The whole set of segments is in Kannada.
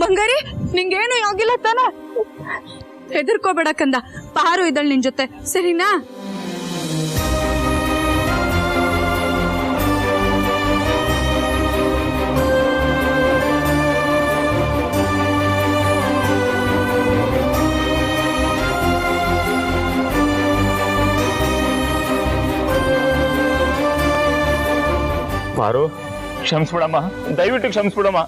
ಬಂಗಾರಿ ನಿಂಗೇನು ಆಗಿಲ್ಲ ತಾನ? ಹೆದರ್ಕೋಬೇಡ ಕಂದ, ಪಾರು ಇದ್ದಾಳೆ ನಿನ್ ಜೊತೆ, ಸರಿನಾ? ಪಾರು, ಕ್ಷಮಿಸ್ಬಿಡಮ್ಮ, ದಯವಿಟ್ಟು ಕ್ಷಮಿಸ್ಬಿಡಮ್ಮ.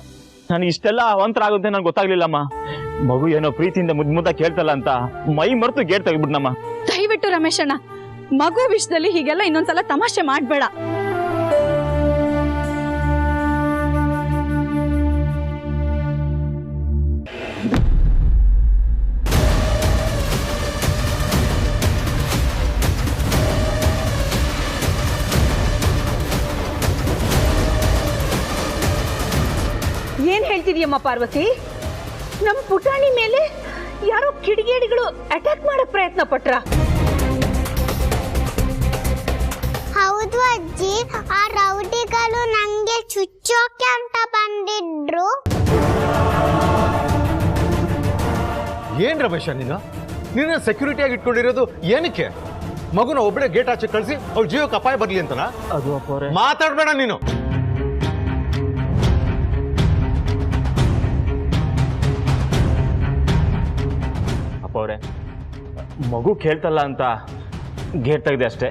ನಾನು ಇಷ್ಟೆಲ್ಲ ಅವಂತರ ಆಗುತ್ತೆ ನಂಗೆ ಗೊತ್ತಾಗ್ಲಿಲ್ಲಮ್ಮ. ಮಗು ಏನೋ ಪ್ರೀತಿಯಿಂದ ಮುದ್ದ ಕೇಳ್ತಲ್ಲ ಅಂತ ಮೈ ಮರೆತು ಗೇಟ್ ತೆಗಿಬಿಡ್ನಮ್ಮ. ದಯವಿಟ್ಟು ರಮೇಶ್ ಅಣ್ಣ, ಮಗು ವಿಷಯದಲ್ಲಿ ಹೀಗೆಲ್ಲ ಇನ್ನೊಂದ್ಸಲ ತಮಾಷೆ ಮಾಡ್ಬೇಡ. ಏನ್ ಹೇಳ್ತಿದ್ಯಮ್ಮ ಪಾರ್ವತಿ? ನಮ್ ಪುಟಾಣಿ ಮೇಲೆ ಯಾರೋ ಕಿಡಿಗೇಡಿಗಳು ಅಟ್ಯಾಕ್ ಮಾಡಕ್ ಪ್ರಯತ್ನ ಪಟ್ರ? ಹೌದು ಅಜ್ಜಿ, ಆ ರೌಡಿಗಳು ನಂಗೆ ಚುಚ್ಚೋಕೆ ಅಂತ ಬಂದಿದ್ರು. ಏನ್ ರಮೇಶ ನಿನ್ನ ಸೆಕ್ಯೂರಿಟಿಯಾಗಿ ಇಟ್ಕೊಂಡಿರೋದು ಏನಕ್ಕೆ? ಮಗುನ ಒಬ್ಬಳೆ ಗೇಟ್ ಆಚೆ ಕಳಿಸಿ ಅವ್ರ ಜೀವಕ್ಕೆ ಅಪಾಯ ಬರ್ಲಿ ಅಂತನಾ? ಅದು ಅಪ್ಪವ್ರೆ, ಮಾತಾಡ್ಬೇಡ ನೀನು. ಅಪ್ಪವ್ರೆ, ಮಗು ಕೇಳ್ತಲ್ಲ ಅಂತ ಗೇಟ್ ತೆಗೆದೆ ಅಷ್ಟೇ.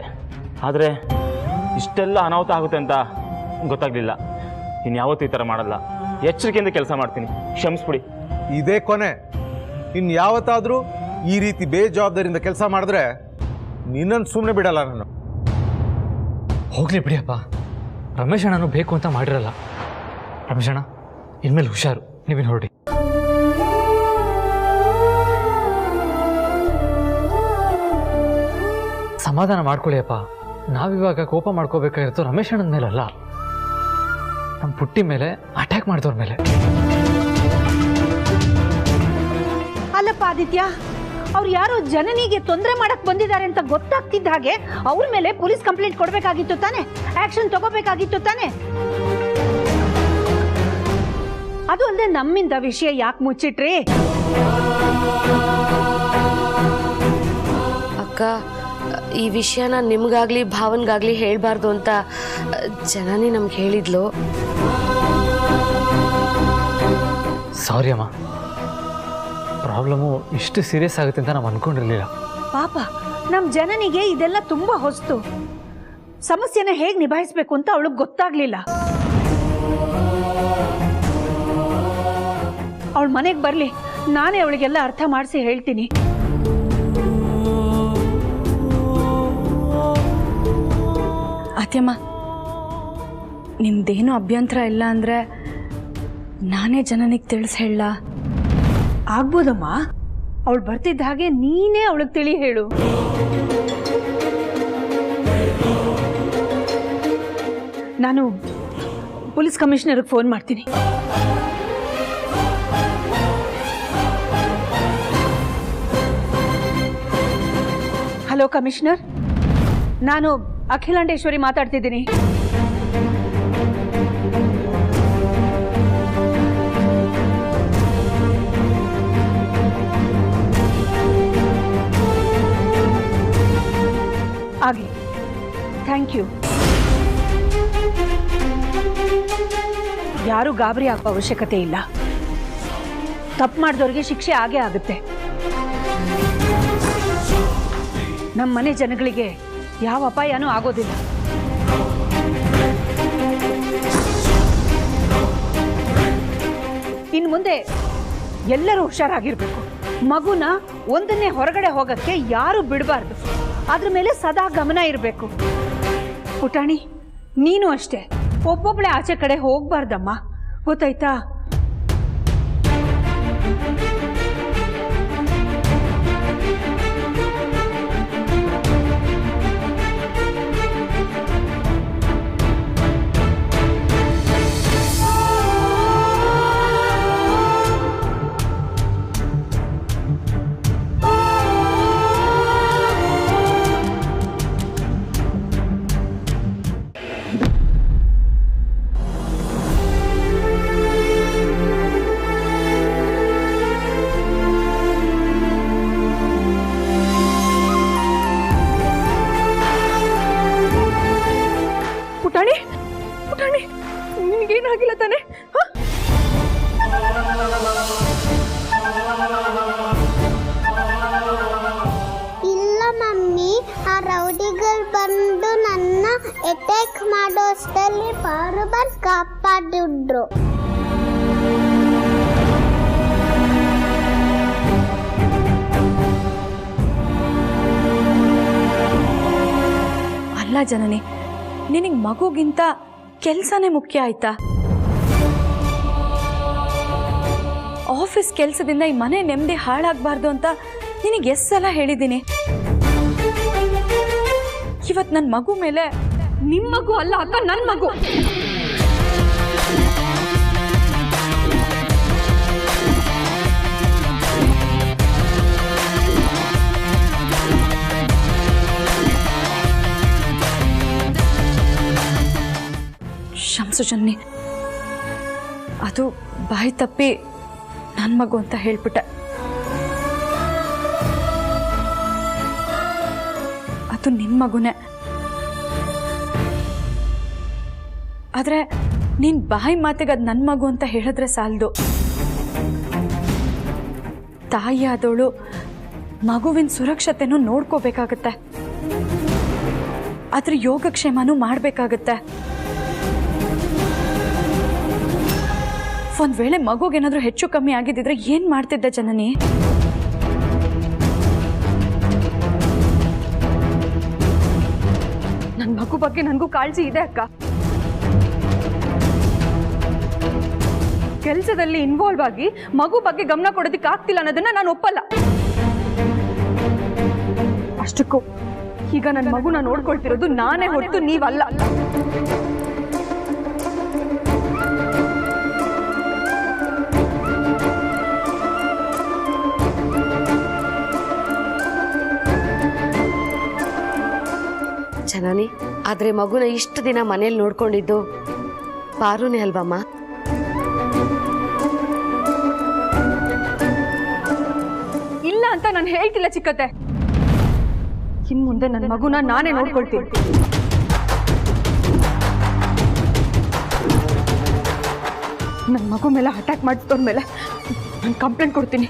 ಆದರೆ ಇಷ್ಟೆಲ್ಲ ಅನಾಹುತ ಆಗುತ್ತೆ ಅಂತ ಗೊತ್ತಾಗ್ಲಿಲ್ಲ. ಇನ್ಯಾವತ್ತೂ ಈ ಥರ ಮಾಡಲ್ಲ, ಎಚ್ಚರಿಕೆಯಿಂದ ಕೆಲಸ ಮಾಡ್ತೀನಿ, ಕ್ಷಮಿಸ್ಬಿಡಿ. ಇದೇ ಕೊನೆ. ಯಾವತ್ತಾದ್ರೂ ಈ ರೀತಿ ಬೇಜವಾಬ್ದಾರಿಯಿಂದ ಕೆಲಸ ಮಾಡಿದ್ರೆ ನಿನ್ನನ್ನು ಸುಮ್ಮನೆ ಬಿಡಲ್ಲ ನಾನು. ಹೋಗ್ಲಿ ಬಿಡಿಯಪ್ಪ, ರಮೇಶ್ ಅಣ್ಣನು ಬೇಕು ಅಂತ ಮಾಡಿರಲ್ಲ. ರಮೇಶ್ ಅಣ್ಣ, ಇನ್ಮೇಲೆ ಹುಷಾರು, ನೀವೇನು ಹೊರಡಿ. ಸಮಾಧಾನ ಮಾಡ್ಕೊಳ್ಳಿಯಪ್ಪ. ನಾವಿವಾಗ ಕೋಪ ಮಾಡ್ಕೋಬೇಕಾಗಿತ್ತು ರಮೇಶ್ ಅಣ್ಣನ ಮೇಲಲ್ಲ, ನಮ್ಮ ಪುಟ್ಟಿ ಮೇಲೆ ಅಟ್ಯಾಕ್ ಮಾಡಿದವ್ರ ಮೇಲೆ. ಅಲ್ಲಪ್ಪ ಆದಿತ್ಯ, ಅವ್ರು ಯಾರೋ ಜನನಿಗೆ ತೊಂದರೆ ಮಾಡಕ್ ಬಂದಿದ್ದಾರೆ ಅಂತ ಗೊತ್ತಾಗ್ತಿದ್ದ ಹಾಗೆ ಅವ್ರ ಮೇಲೆ ಪೊಲೀಸ್ ಕಂಪ್ಲೇಂಟ್ ಕೊಡ್ಬೇಕಾಗಿತ್ತು ತಾನೆ, ಆಕ್ಷನ್ ತಗೋಬೇಕಾಗಿತ್ತು ತಾನೆ. ಅದು ಅಲ್ಲದೆ ನಮ್ಮಿಂದ ವಿಷಯ ಯಾಕೆ ಮುಚ್ಚಿಟ್ರಿ? ಅಕ್ಕ, ಈ ವಿಷಯನ ನಿಮ್ಗಾಗ್ಲಿ ಭಾವನ್ಗಾಗ್ಲಿ ಹೇಳ್ಬಾರ್ದು ಅಂತ ಜನನಿ ನಮ್ಗೆ ಹೇಳಿದ್ಲು. ಸಾರಿ ಅಮ್ಮ, ಪ್ರಾಬ್ಲಮ್ಮು ಇಷ್ಟು ಸೀರಿಯಸ್ ಆಗುತ್ತೆ ಅಂತ ನಾವು ಅನ್ಕೊಂಡಿರ್ಲಿಲ್ಲ. ಪಾಪ ನಮ್ ಜನನಿಗೆ ಇದೆಲ್ಲ ತುಂಬಾ ಹೊಸ್ತು. ಸಮಸ್ಯೆನ ಹೇಗ್ ನಿಭಾಯಿಸ್ಬೇಕು ಅಂತ ಅವಳಿಗೆ ಗೊತ್ತಾಗ್ಲಿಲ್ಲ. ಅವಳ ಮನೆಗೆ ಬರ್ಲಿ, ನಾನೇ ಅವಳಿಗೆಲ್ಲ ಅರ್ಥ ಮಾಡಿಸಿ ಹೇಳ್ತೀನಿ. ಅತ್ಯಮ್ಮ, ನಿಮ್ದೇನು ಅಭ್ಯಂತರ ಇಲ್ಲ ಅಂದ್ರೆ ನಾನೇ ಜನನಿಗೆ ತಿಳಿಸಿ ಹೇಳ. ಆಗ್ಬೋದಮ್ಮ, ಅವಳು ಬರ್ತಿದ್ದ ಹಾಗೆ ನೀನೇ ಅವಳಿಗೆ ತಿಳಿ ಹೇಳು. ನಾನು ಪೊಲೀಸ್ ಕಮಿಷನರ್ಗೆ ಫೋನ್ ಮಾಡ್ತೀನಿ. ಹಲೋ ಕಮಿಷನರ್, ನಾನು ಅಖಿಲಾಂಡೇಶ್ವರಿ ಮಾತಾಡ್ತಿದ್ದೀನಿ. ಆಗಲಿ, ಥ್ಯಾಂಕ್ ಯು. ಯಾರು ಗಾಬರಿ ಆಗೋ ಅವಶ್ಯಕತೆ ಇಲ್ಲ. ತಪ್ಪು ಮಾಡಿದವ್ರಿಗೆ ಶಿಕ್ಷೆ ಆಗೇ ಆಗುತ್ತೆ. ನಮ್ಮ ಮನೆ ಜನಗಳಿಗೆ ಯಾವ ಅಪಾಯನೂ ಆಗೋದಿಲ್ಲ. ಇನ್ನು ಮುಂದೆ ಎಲ್ಲರೂ ಹುಷಾರಾಗಿರ್ಬೇಕು. ಮಗುನ ಒಂದನ್ನೇ ಹೊರಗಡೆ ಹೋಗಕ್ಕೆ ಯಾರು ಬಿಡಬಾರ್ದು. ಅದ್ರ ಮೇಲೆ ಸದಾ ಗಮನ ಇರಬೇಕು. ಪುಟಾಣಿ, ನೀನು ಅಷ್ಟೇ, ಒಬ್ಬೊಬ್ಬಳೆ ಆಚೆ ಕಡೆ ಹೋಗ್ಬಾರ್ದಮ್ಮ, ಗೊತ್ತಾಯ್ತಾ? ಆ ರೌಡಿಗಳು ಬಂದು ನನ್ನ ಅಟ್ಯಾಕ್ ಮಾಡೋ ಅಷ್ಟರಲ್ಲಿ ಪಾರು ಬಂದು ಕಾಪಾಡಿದ್ರು. ಅಲ್ಲ ಜನನಿ, ನಿನಗೆ ಮಗುಗಿಂತ ಕೆಲಸನೇ ಮುಖ್ಯ ಆಯ್ತಾ? ಆಫೀಸ್ ಕೆಲಸದಿಂದ ಈ ಮನೆ ನೆಮ್ಮದಿ ಹಾಳಾಗಬಾರ್ದು ಅಂತ ನಿನಗೆ ಎಷ್ಟು ಸಲ ಹೇಳಿದ್ದೀನಿ. ಇವತ್ತು ನನ್ನ ಮಗು ಮೇಲೆ ನಿಮ್ಮ ಮಗು ಅಲ್ಲ ಅಕ್ಕ, ನನ್ನ ಮಗು. ಶಂಸು ಜನ್ನಿ, ಅದು ಬಾಯಿ ತಪ್ಪಿ ನನ್ನ ಮಗು ಅಂತ ಹೇಳ್ಬಿಟ್ಟೆ. ಅದು ನಿನ್ನ ಮಗುನೇ. ಆದ್ರೆ ನೀನ್ ಬಾಯಿ ಮಾತಿಗೆ ಅದು ನನ್ನ ಮಗು ಅಂತ ಹೇಳಿದ್ರೆ ಸಾಲದು. ತಾಯಿ ಆದವಳು ಮಗುವಿನ ಸುರಕ್ಷತೆನೂ ನೋಡ್ಕೋಬೇಕಾಗತ್ತೆ, ಅದ್ರ ಯೋಗಕ್ಷೇಮನೂ ಮಾಡಬೇಕಾಗತ್ತೆ. ಒಂದ್ ವೇಳೆ ಮಗುಗೇನಾದ್ರೂ ಹೆಚ್ಚು ಕಮ್ಮಿ ಆಗಿದ್ದಿದ್ರೆ ಏನ್ ಮಾಡ್ತಿದ್ದೆ ಜನನಿ? ನನ್ ಮಗು ಬಗ್ಗೆ ನನಗೂ ಕಾಳಜಿ ಇದೆ ಅಕ್ಕ. ಕೆಲಸದಲ್ಲಿ ಇನ್ವಾಲ್ವ್ ಆಗಿ ಮಗು ಬಗ್ಗೆ ಗಮನ ಕೊಡೋದಿಕ್ಕೆ ಆಗ್ತಿಲ್ಲ ಅನ್ನೋದನ್ನ ನಾನು ಒಪ್ಪಲ್ಲ. ಅಷ್ಟಕ್ಕೂ ಈಗ ನನ್ನ ಮಗುನ ನೋಡ್ಕೊಳ್ತಿರೋದು ನಾನೇ ಹೊರತು ನೀವಲ್ಲ. ಜನನಿ, ಆದ್ರೆ ಮಗುನ ಇಷ್ಟು ದಿನ ಮನೇಲಿ ನೋಡ್ಕೊಂಡಿದ್ದು ಪಾರುನೇ ಅಲ್ವಮ್ಮ? ಇಲ್ಲ ಅಂತ ನಾನು ಹೇಳ್ತಿಲ್ಲ ಚಿಕ್ಕತ್ತೆ. ಇನ್ ಮುಂದೆ ನನ್ನ ಮಗುನ ನಾನೇ ನೋಡ್ಕೊಳ್ತೀನಿ. ನನ್ನ ಮಗು ಮೇಲೆ ಅಟ್ಯಾಕ್ ಮಾಡಿದವ್ರ ಮೇಲೆ ನಾನು ಕಂಪ್ಲೇಂಟ್ ಕೊಡ್ತೀನಿ.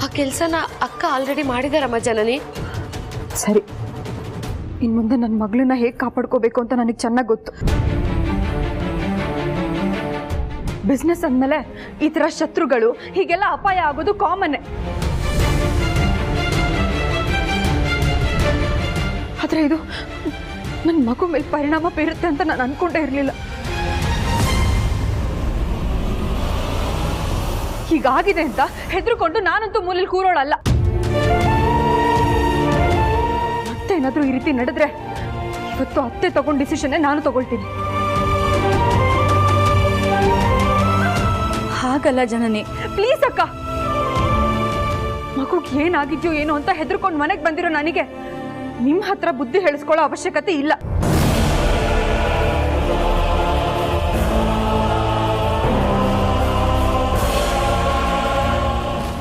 ಆ ಕೆಲಸನ ಅಕ್ಕ ಆಲ್ರೆಡಿ ಮಾಡಿದಾರಮ್ಮ ಜನನಿ. ಸರಿ, ಇನ್ ಮುಂದೆ ನನ್ನ ಮಗಳನ್ನ ಹೇಗೆ ಕಾಪಾಡ್ಕೋಬೇಕು ಅಂತ ನನಗೆ ಚೆನ್ನಾಗಿ ಗೊತ್ತು. ಬಿಸ್ನೆಸ್ ಅಂದಮೇಲೆ ಈ ತರ ಶತ್ರುಗಳು ಹೀಗೆಲ್ಲ ಅಪಾಯ ಆಗೋದು ಕಾಮನ್ನೇ. ಆದ್ರೆ ಇದು ನನ್ನ ಮಗು ಮೇಲೆ ಪರಿಣಾಮ ಬೀರುತ್ತೆ ಅಂತ ನಾನು ಅನ್ಕೊಂಡೇ ಇರಲಿಲ್ಲ. ಹೀಗಾಗಿದೆ ಅಂತ ಹೆದರ್ಕೊಂಡು ನಾನಂತೂ ಮೂಲೆಯಲ್ಲಿ ಕೂರೋಳಲ್ಲ. ಮತ್ತೆ ಏನಾದ್ರೂ ಈ ರೀತಿ ನಡೆದ್ರೆ ಇವತ್ತು ಅತ್ತೆ ತಗೊಂಡ ಡಿಸಿಷನ್ನೇ ನಾನು ತಗೊಳ್ತೀನಿ. ಹಾಗಲ್ಲ ಜನನಿ, ಪ್ಲೀಸ್ ಅಕ್ಕ. ಮಗುಗೆ ಏನಾಗಿದ್ಯೋ ಏನೋ ಅಂತ ಹೆದರ್ಕೊಂಡು ಮನೆಗೆ ಬಂದಿರೋ ನನಗೆ ನಿಮ್ಮ ಹತ್ರ ಬುದ್ಧಿ ಹೇಳಿಸ್ಕೊಳ್ಳೋ ಅವಶ್ಯಕತೆ ಇಲ್ಲ.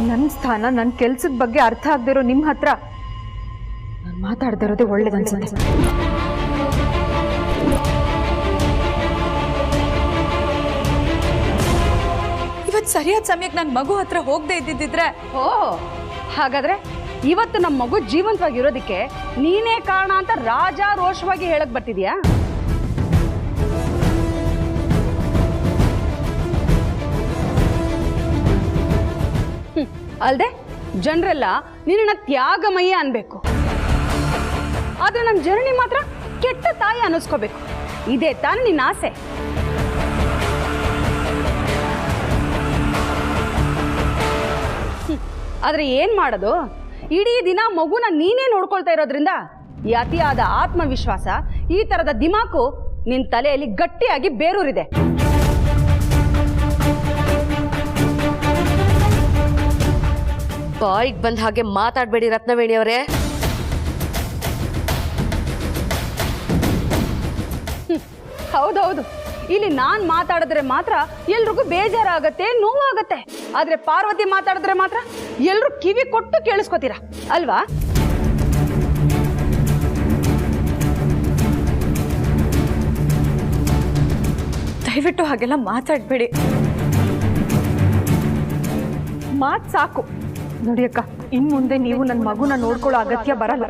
ನನ್ನ ಸ್ಥಾನ, ನನ್ನ ಕೆಲ್ಸದ ಬಗ್ಗೆ ಅರ್ಥ ಆಗದಿರೋ ನಿಮ್ಮ ಹತ್ರ ನಾನು ಮಾತಾಡದೇ ಇರೋದೇ ಒಳ್ಳೇದನ್ಸುತ್ತೆ. ಇವತ್ತು ಸರಿಯಾದ ಸಮಯಕ್ಕೆ ನನ್ನ ಮಗು ಹತ್ರ ಹೋಗದೆ ಇದ್ದಿದ್ರೆ. ಓ, ಹಾಗಾದ್ರೆ ಇವತ್ತು ನಮ್ಮ ಮಗು ಜೀವಂತವಾಗಿರೋದಕ್ಕೆ ನೀನೇ ಕಾರಣ ಅಂತ ರಾಜಾರೋಷವಾಗಿ ಹೇಳಕ್ ಬರ್ತಿದ್ಯಾ? ಅಲ್ದೆ ಜನರೆಲ್ಲ ನಿನ್ನ ತ್ಯಾಗಮಯ್ಯ ಅನ್ಬೇಕು, ಆದ್ರೆ ನಮ್ಮ ಜನನಿ ಮಾತ್ರ ಕೆಟ್ಟ ತಾಯಿ ಅನ್ನಿಸ್ಕೋಬೇಕು. ಇದೇ ತಾನೇ ನಿನ್ನ ಆಸೆ? ಆದ್ರೆ ಏನ್ ಮಾಡೋದು, ಇಡೀ ದಿನ ಮಗುನ ನೀನೇ ನೋಡ್ಕೊಳ್ತಾ ಇರೋದ್ರಿಂದ ಈ ಅತಿಯಾದ ಆತ್ಮವಿಶ್ವಾಸ, ಈ ತರದ ದಿಮಾಕು ನಿನ್ ತಲೆಯಲ್ಲಿ ಗಟ್ಟಿಯಾಗಿ ಬೇರೂರಿದೆ. ಬಾಯಿಗೆ ಬಂದ ಹಾಗೆ ಮಾತಾಡಬೇಡಿ ರತ್ನವೇಣಿಯವರೇ. ಹೌದೌದು, ಇಲ್ಲಿ ನಾನ್ ಮಾತಾಡಿದ್ರೆ ಮಾತ್ರ ಎಲ್ರಿಗೂ ಬೇಜಾರಾಗತ್ತೆ, ನೋವಾಗತ್ತೆ. ಆದ್ರೆ ಪಾರ್ವತಿ ಮಾತಾಡಿದ್ರೆ ಮಾತ್ರ ಎಲ್ರು ಕಿವಿ ಕೊಟ್ಟು ಕೇಳಿಸ್ಕೊತೀರಾ ಅಲ್ವಾ? ದಯವಿಟ್ಟು ಹಾಗೆಲ್ಲ ಮಾತಾಡಬೇಡಿ. ಮಾತು ಸಾಕು ನೋಡಿ ಅಕ್ಕ. ಇನ್ನು ಮುಂದೆ ನೀವು ನನ್ನ ಮಗುನ ನೋಡ್ಕೊಳ್ಳೋ ಅಗತ್ಯ ಬರಲ್ಲ.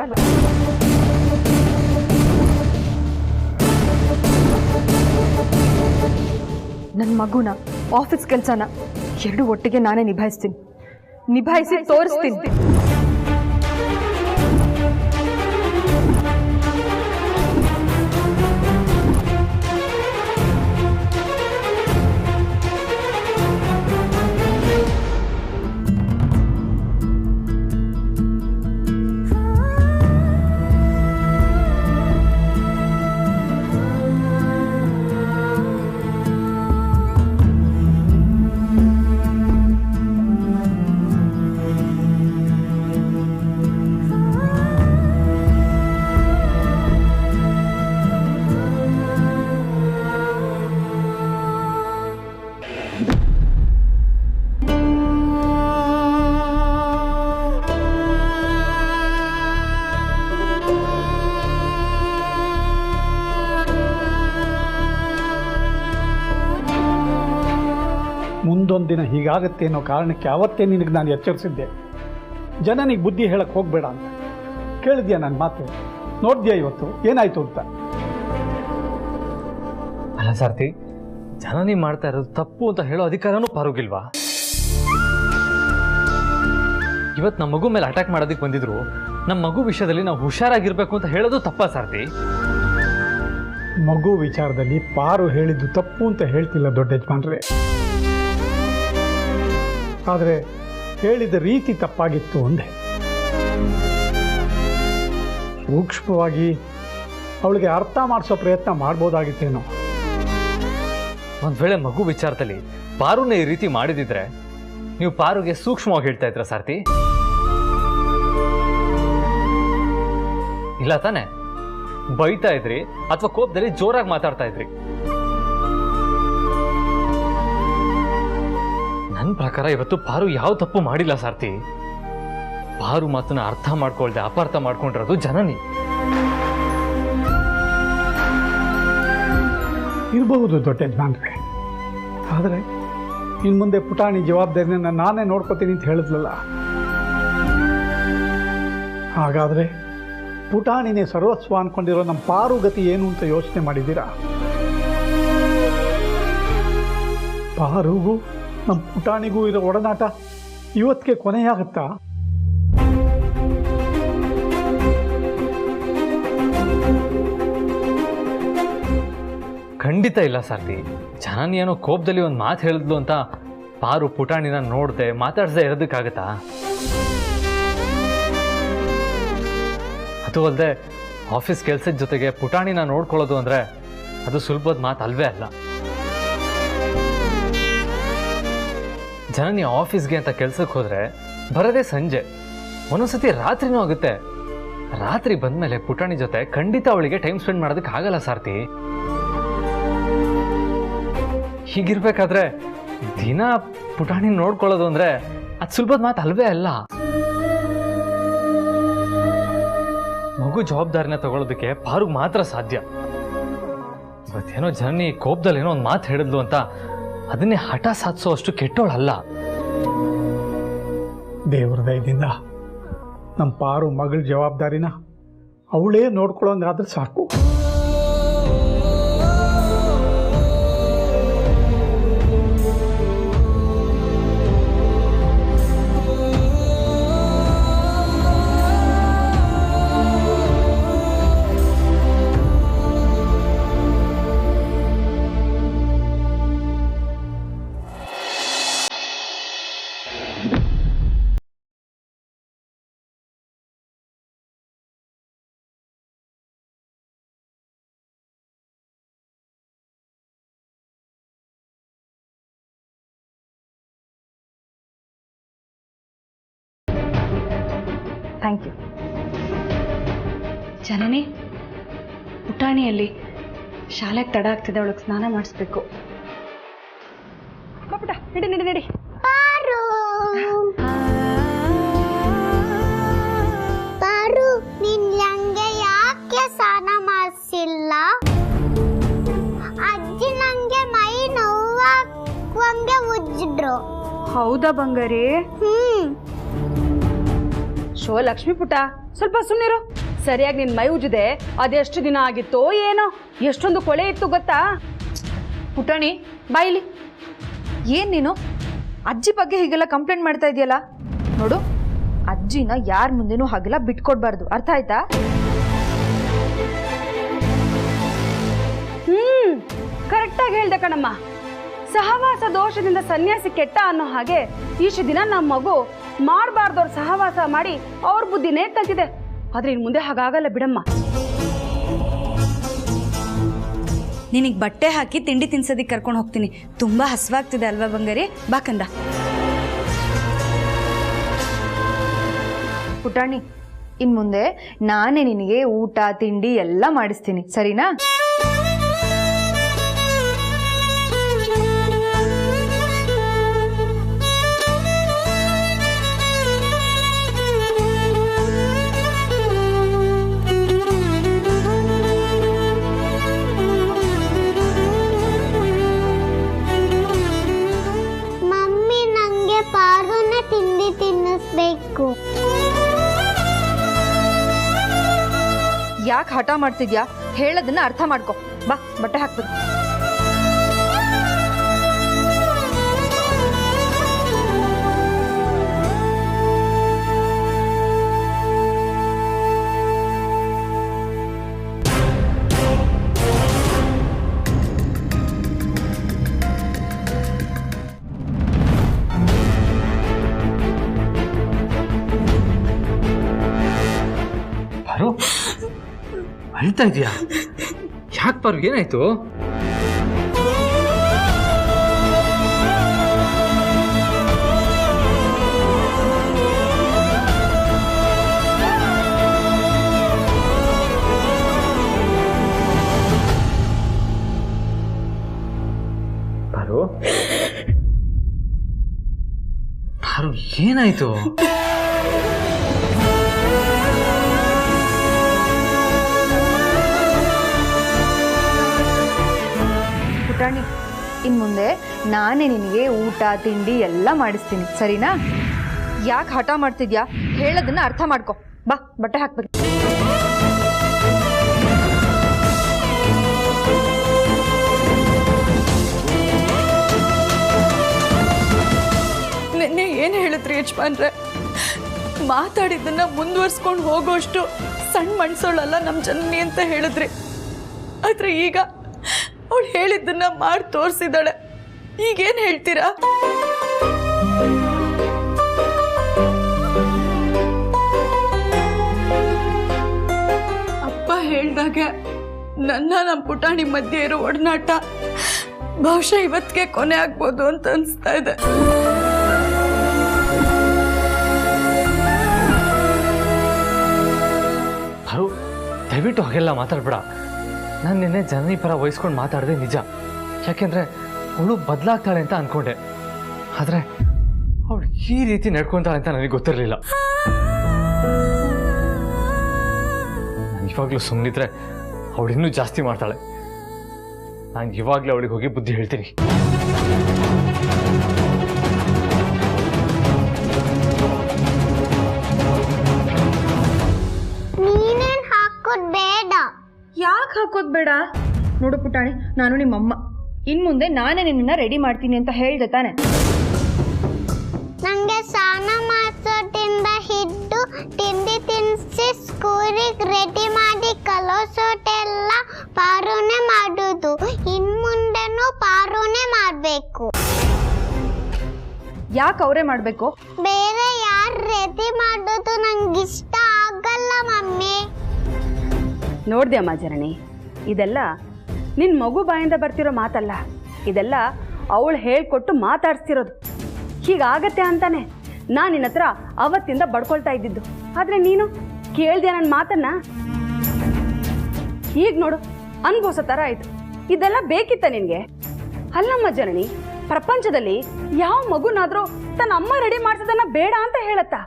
ನನ್ನ ಮಗುನ ಆಫೀಸ್ ಕೆಲಸನ ಎರಡು ಒಟ್ಟಿಗೆ ನಾನೇ ನಿಭಾಯಿಸ್ತೀನಿ, ನಿಭಾಯಿಸಿ ತೋರಿಸ್ತೀನಿ. ಮುಂದೊಂದು ದಿನ ಹೀಗಾಗತ್ತೆ ಅನ್ನೋ ಕಾರಣಕ್ಕೆ ಅವತ್ತೇ ನಿನಗೆ ನಾನು ಎಚ್ಚರಿಸಿದ್ದೆ, ಜನನಿಗೆ ಬುದ್ಧಿ ಹೇಳಕ್ಕೆ ಹೋಗಬೇಡ ಅಂತ. ಕೇಳಿದ್ಯಾ ನನ್ನ ಮಾತು? ನೋಡಿದ್ಯಾ ಇವತ್ತು ಏನಾಯ್ತು ಅಂತ? ಅಲ್ಲ ಸಾರ್ಥಿ, ಜನನಿ ಮಾಡ್ತಾ ಇರೋದು ತಪ್ಪು ಅಂತ ಹೇಳೋ ಅಧಿಕಾರನೂ ಪಾರುಗಿಲ್ವಾ? ಇವತ್ತು ನಮ್ಮ ಮಗು ಮೇಲೆ ಅಟ್ಯಾಕ್ ಮಾಡೋದಕ್ಕೆ ಬಂದಿದ್ರು, ನಮ್ಮ ಮಗು ವಿಷಯದಲ್ಲಿ ನಾವು ಹುಷಾರಾಗಿರ್ಬೇಕು ಅಂತ ಹೇಳೋದು ತಪ್ಪಾ ಸಾರ್ಥಿ? ಮಗು ವಿಚಾರದಲ್ಲಿ ಪಾರು ಹೇಳಿದ್ದು ತಪ್ಪು ಅಂತ ಹೇಳ್ತಿಲ್ಲ ದೊಡ್ಡ ಯಜಮಾನ್ರೆ, ಆದರೆ ಹೇಳಿದ ರೀತಿ ತಪ್ಪಾಗಿತ್ತು ಅಂದೆ. ಸೂಕ್ಷ್ಮವಾಗಿ ಅವಳಿಗೆ ಅರ್ಥ ಮಾಡಿಸೋ ಪ್ರಯತ್ನ ಮಾಡ್ಬೋದಾಗಿತ್ತೇನೋ. ಒಂದ್ ವೇಳೆ ಮಗು ವಿಚಾರದಲ್ಲಿ ಪಾರುನೇ ಈ ರೀತಿ ಮಾಡಿದಿದ್ರೆ ನೀವು ಪಾರುಗೆ ಸೂಕ್ಷ್ಮವಾಗಿ ಹೇಳ್ತಾ ಇದ್ರ ಸಾರ್ಥಿ? ಇಲ್ಲ ತಾನೆ? ಬೈತಾ ಇದ್ರಿ ಅಥವಾ ಕೋಪದಲ್ಲಿ ಜೋರಾಗಿ ಮಾತಾಡ್ತಾ ಇದ್ರಿ? ನನ್ನ ಪ್ರಕಾರ ಇವತ್ತು ಪಾರು ಯಾವ ತಪ್ಪು ಮಾಡಿಲ್ಲ ಸಾರ್ಥಿ. ಪಾರು ಮಾತನ್ನ ಅರ್ಥ ಮಾಡ್ಕೊಳ್ದೆ ಅಪಾರ್ಥ ಮಾಡ್ಕೊಂಡಿರೋದು ಜನನಿ. ಇರಬಹುದು ದೊಡ್ಡ ಯಜಮಾನ್ರೆ, ಆದರೆ ಇನ್ನು ಮುಂದೆ ಪುಟಾಣಿ ಜವಾಬ್ದಾರಿನ ನಾನೇ ನೋಡ್ಕೋತೀನಿ ಅಂತ ಹೇಳಿದ್ಲಲ್ಲ. ಹಾಗಾದರೆ ಪುಟಾಣಿನೇ ಸರ್ವಸ್ವ ಅನ್ಕೊಂಡಿರೋ ನಮ್ಮ ಪಾರು ಗತಿ ಏನು ಅಂತ ಯೋಚನೆ ಮಾಡಿದ್ದೀರಾ? ಪಾರುಗೂ ನಮ್ಮ ಪುಟಾಣಿಗೂ ಇರೋ ಒಡನಾಟ ಇವತ್ತಿಗೆ ಕೊನೆಯಾಗುತ್ತಾ? ಖಂಡಿತ ಇಲ್ಲ ಸಾರ್ಥಿ. ಜನನಿ ಏನೋ ಕೋಪದಲ್ಲಿ ಒಂದು ಮಾತು ಹೇಳಿದ್ಲು ಅಂತ ಪಾರು ಪುಟಾಣಿನ ನೋಡ್ದೆ ಮಾತಾಡ್ಸದೆ ಇರೋದಕ್ಕಾಗತ್ತಾ? ಅದು ಅಲ್ಲದೆ ಆಫೀಸ್ ಕೆಲಸದ ಜೊತೆಗೆ ಪುಟಾಣಿನ ನೋಡ್ಕೊಳ್ಳೋದು ಅಂದರೆ ಅದು ಸುಲಭದ ಮಾತು ಅಲ್ವೇ ಅಲ್ಲ. ಜನನಿ ಆಫೀಸ್ಗೆ ಅಂತ ಕೆಲ್ಸಕ್ಕೆ ಹೋದರೆ ಬರೋದೇ ಸಂಜೆ, ಒಂದೊಂದ್ಸತಿ ರಾತ್ರಿನೂ ಆಗುತ್ತೆ. ರಾತ್ರಿ ಬಂದಮೇಲೆ ಪುಟಾಣಿ ಜೊತೆ ಖಂಡಿತ ಅವಳಿಗೆ ಟೈಮ್ ಸ್ಪೆಂಡ್ ಮಾಡೋದಕ್ಕೆ ಆಗಲ್ಲ ಸಾರ್ಥಿ. ಹೀಗಿರ್ಬೇಕಾದ್ರೆ ದಿನ ಪುಟಾಣಿ ನೋಡ್ಕೊಳ್ಳೋದು ಅಂದರೆ ಅದು ಸುಲಭದ ಮಾತು ಅಲ್ವೇ ಅಲ್ಲ. ಮಗು ಜವಾಬ್ದಾರಿನ ತಗೊಳ್ಳೋದಕ್ಕೆ ಪಾರುಗ್ ಮಾತ್ರ ಸಾಧ್ಯ. ಇವತ್ತೇನೋ ಜನನಿ ಕೋಪದಲ್ಲಿ ಏನೋ ಒಂದು ಮಾತು ಹೇಳಿದ್ಲು ಅಂತ ಅದನ್ನೇ ಹಠ ಸಾಧಿಸೋ ಅಷ್ಟು ಕೆಟ್ಟೋಳಲ್ಲ. ದೇವರ ದಯದಿಂದ ನಮ್ಮ ಪಾರು ಮಗಳ ಜವಾಬ್ದಾರಿನ ಅವಳೇ ನೋಡ್ಕೊಳ್ಳೋಂಗಾದ್ರೆ ಸಾಕು. Thank you. ಜನನಿ, ಪುಟಾಣಿಯಲ್ಲಿ ಶಾಲೆಗೆ ತಡ ಆಗ್ತಿದೆ, ಅವಳಿಗೆ ಸ್ನಾನ ಮಾಡಿಸ್ಬೇಕು. ಪುಟ ನಡಿ ನಡಿ ನಡಿ. ಪಾರು ಪಾರು, ನಿನ್ ನಂಗೆ ಯಾಕೆ ಸ್ನಾನ ಮಾಡಿಸಿಲ್ಲ? ಅಜ್ಜಿ ನಂಗೆ ಮೈ ನೋವಾಗುವಂಗೆ ಉಜ್ಜಿದ್ರು. ಹೌದಾ ಬಂಗಾರಿ? ಶೋ ಲಕ್ಷ್ಮೀ ಪುಟ್ಟ, ಸ್ವಲ್ಪ ಸುಮ್ಮನಿರು. ಸರಿಯಾಗಿ ನಿನ್ ಮೈ ಉಜ್ಜಿದೆ ಅದೆಷ್ಟು ದಿನ ಆಗಿತ್ತೋ ಏನೋ, ಎಷ್ಟೊಂದು ಕೊಳೆ ಇತ್ತು ಗೊತ್ತಾ? ಪುಟಾಣಿ ಬಾಯಿಲಿ. ಏನ್ ನೀನು ಅಜ್ಜಿ ಬಗ್ಗೆ ಹೀಗೆಲ್ಲ ಕಂಪ್ಲೇಂಟ್ ಮಾಡ್ತಾ ಇದೆಯಲ್ಲ? ನೋಡು, ಅಜ್ಜಿನ ಯಾರ ಮುಂದೆನೂ ಹಾಗೆಲ್ಲ ಬಿಟ್ಕೊಡ್ಬಾರ್ದು, ಅರ್ಥ ಆಯ್ತಾ? ಕರೆಕ್ಟಾಗಿ ಹೇಳ್ದೆ ಕಣಮ್ಮ. ಸಹವಾಸ ದೋಷದಿಂದ ಸನ್ಯಾಸಿ ಕೆಟ್ಟ ಅನ್ನೋ ಹಾಗೆ ಇಷ್ಟು ದಿನ ನಮ್ಮ ಮಗು ಮಾಡಬಾರ್ದವ್ರ ಸಹವಾಸ ಮಾಡಿ ಅವ್ರ ಬುದ್ಧಿನೇ ಕಲ್ತಿದೆ. ಆದ್ರೆ ಇನ್ನು ಮುಂದೆ ಹಾಗಾಗಲ್ಲ ಬಿಡಮ್ಮ. ನಿನಗೆ ಬಟ್ಟೆ ಹಾಕಿ ತಿಂಡಿ ತಿನ್ಸೋದಕ್ಕೆ ಕರ್ಕೊಂಡು ಹೋಗ್ತೀನಿ. ತುಂಬ ಹಸುವಾಗ್ತಿದೆ ಅಲ್ವಾ ಬಂಗಾರಿ? ಬಾಕಂದ. ಪುಟಾಣಿ, ಇನ್ ಮುಂದೆ ನಾನೇ ನಿನಗೆ ಊಟ ತಿಂಡಿ ಎಲ್ಲ ಮಾಡಿಸ್ತೀನಿ, ಸರಿನಾ? ಮಮ್ಮಿ ನಂಗೆ ಪಾರುನ ತಿಂಡಿ ತಿನ್ನಿಸ್ಬೇಕು. ಯಾಕೆ ಹಠ ಮಾಡ್ತಿದ್ಯಾ? ಹೇಳೋದನ್ನ ಅರ್ಥ ಮಾಡ್ಕೊ. ಬಾ, ಬಟ್ಟೆ ಹಾಕ್ಬೇಕು. ಪಾರು, ಅಳ್ತಾ ಇದೆಯಾ? ಯಾಕೆ ಪಾರು, ಏನಾಯ್ತು? ಪಾರು, ಪಾರು ಏನಾಯ್ತು? ಪುಟಾಣಿ, ಇನ್ ಮುಂದೆ ನಾನೇ ನಿನಗೆ ಊಟ ತಿಂಡಿ ಎಲ್ಲ ಮಾಡಿಸ್ತೀನಿ, ಸರಿನಾ? ಯಾಕೆ ಹಠ ಮಾಡ್ತಿದ್ಯಾ? ಹೇಳೋದನ್ನ ಅರ್ಥ ಮಾಡ್ಕೊ. ಬಾ, ಬಟ್ಟೆ ಹಾಕ್ಬೇಕು. ನಿನ್ನೆ ಏನು ಹೇಳಿದ್ರಿ ಯಜಮಾನ್ರೆ? ಮಾತಾಡಿದ್ದನ್ನ ಮುಂದುವರ್ಸ್ಕೊಂಡು ಹೋಗೋಷ್ಟು ಸಣ್ಣ ಮನ್ಸೋಳಲ್ಲ ನಮ್ಮ ಜನನಿ ಅಂತ ಹೇಳಿದ್ರಿ. ಆದ್ರೆ ಈಗ ಅವಳು ಹೇಳಿದ್ದನ್ನ ಮಾಡಿ ತೋರಿಸಿದಾಳೆ. ಈಗೇನು ಹೇಳ್ತೀರಾ? ಅಪ್ಪ ಹೇಳ್ದಾಗೆ ನಮ್ಮ ಪುಟಾಣಿ ಮಧ್ಯೆ ಇರೋ ಒಡನಾಟ ಬಹುಶಃ ಇವತ್ತಿಗೆ ಕೊನೆ ಆಗ್ಬೋದು ಅಂತ ಅನಿಸ್ತಾ ಇದೆ. ದಯವಿಟ್ಟು ಹಾಗೆಲ್ಲ ಮಾತಾಡ್ಬೇಡ. ನಾನು ನಿನ್ನೆ ಜನನಿ ಪರ ವಹಿಸ್ಕೊಂಡು ಮಾತಾಡಿದೆ ನಿಜ. ಯಾಕೆಂದರೆ ಅವಳು ಬದಲಾಗ್ತಾಳೆ ಅಂತ ಅಂದ್ಕೊಂಡೆ. ಆದರೆ ಅವಳು ಈ ರೀತಿ ನಡ್ಕೊತಾಳೆ ಅಂತ ನನಗೆ ಗೊತ್ತಿರಲಿಲ್ಲ. ನಾನು ಇವಾಗಲೂ ಸುಮ್ಮನಿದ್ರೆ ಅವಳು ಇನ್ನೂ ಜಾಸ್ತಿ ಮಾಡ್ತಾಳೆ. ನಾನು ಇವಾಗಲೇ ಅವಳಿಗೆ ಹೋಗಿ ಬುದ್ಧಿ ಹೇಳ್ತೀನಿ. ನೀನೇನ್ ಹಾಕೋದ್ ಬೇಡ. ಯಾಕೆ ಹಾಕೋದ್ ಬೇಡ? ನೋಡು ಪುಟಾಣಿ, ನಾನು ನಿಮ್ಮಮ್ಮ. ಇನ್ ಮುಂದೆ ನಾನೇ ನಿನ್ನ ರೆಡಿ ಮಾಡ್ತೀನಿ ಅಂತ ಹೇಳ್ದೆ ತಾನೆ? ನಂಗೆ ಸ್ನಾನ ಮಾಡಿಸೋದ್ರಿಂದ ಹಿಡ್ದು ತಿಂಡಿ ತಿನ್ನಿಸಿ ಸ್ಕೂಲಿಗೆ ರೆಡಿ ಮಾಡಿ ಕಳಿಸೋದೆಲ್ಲ ಪಾರುನೇ ಮಾಡೋದು. ಇನ್ ಮುಂದೆನೂ ಪಾರುನೇ ಮಾಡಬೇಕು. ಯಾಕೆ ಅವರೇ ಮಾಡಬೇಕು? ಬೇರೆ ಯಾರು ರೆಡಿ ಮಾಡೋದು ನಂಗೆ ಇಷ್ಟ ಆಗಲ್ಲ ಮಮ್ಮಿ. ನೋಡ್ದ್ಯಮ್ಮ ಜನನಿ, ಇದೆಲ್ಲ ನಿನ್ನ ಮಗು ಬಾಯಿಂದ ಬರ್ತಿರೋ ಮಾತಲ್ಲ. ಇದೆಲ್ಲ ಅವಳು ಹೇಳ್ಕೊಟ್ಟು ಮಾತಾಡ್ಸ್ತಿರೋದು. ಹೀಗಾಗತ್ತೆ ಅಂತಾನೆ ನಾನು ನಿನ್ನ ಹತ್ರ ಅವತ್ತಿಂದ ಬಡ್ಕೊಳ್ತಾ ಇದ್ದಿದ್ದು. ಆದರೆ ನೀನು ಕೇಳ್ದೆ ನನ್ನ ಮಾತನ್ನ. ಈಗ ನೋಡು, ಅನ್ಭವಿಸೋ ಥರ ಆಯಿತು. ಇದೆಲ್ಲ ಬೇಕಿತ್ತ ನಿನಗೆ? ಅಲ್ಲಮ್ಮ ಜನನಿ, ಪ್ರಪಂಚದಲ್ಲಿ ಯಾವ ಮಗುನಾದರೂ ತನ್ನ ಅಮ್ಮ ರೆಡಿ ಮಾಡ್ಸೋದನ್ನ ಬೇಡ ಅಂತ ಹೇಳತ್ತಾ?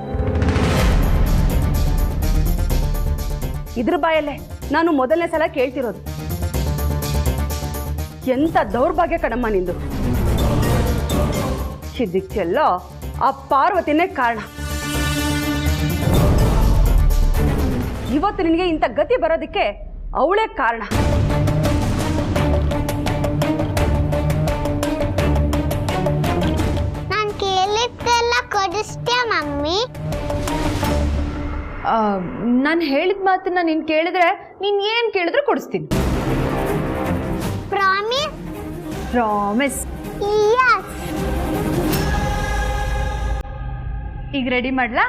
ಇದ್ರ ಬಾಯಲ್ಲೇ ನಾನು ಮೊದಲನೇ ಸಲ ಕೇಳ್ತಿರೋದು. ಎಂಥ ದೌರ್ಭಾಗ್ಯ ಕಣಮ್ಮ ನಿಂದು. ಇದಕ್ಕೆಲ್ಲ ಆ ಪಾರ್ವತಿನೇ ಕಾರಣ. ಇವತ್ತು ನಿನಗೆ ಇಂಥ ಗತಿ ಬರೋದಕ್ಕೆ ಅವಳೇ ಕಾರಣ. ನಾನು ಕೇಳಿದ್ದೆಲ್ಲ ಕೊಡಿಸ್ತೀಯ ಮಮ್ಮಿ? ನಾನು ಹೇಳಿದ ಮಾತನ್ನ ನೀನು ಕೇಳಿದ್ರೆ ನೀನು ಏನು ಕೇಳಿದ್ರೆ ಕೊಡಿಸ್ತೀನಿ. ಪ್ರಾಮಿಸ್? ಪ್ರಾಮಿಸ್. ಯಸ್. ಈಗ ರೆಡಿ ಮಾಡ್ಲಾ?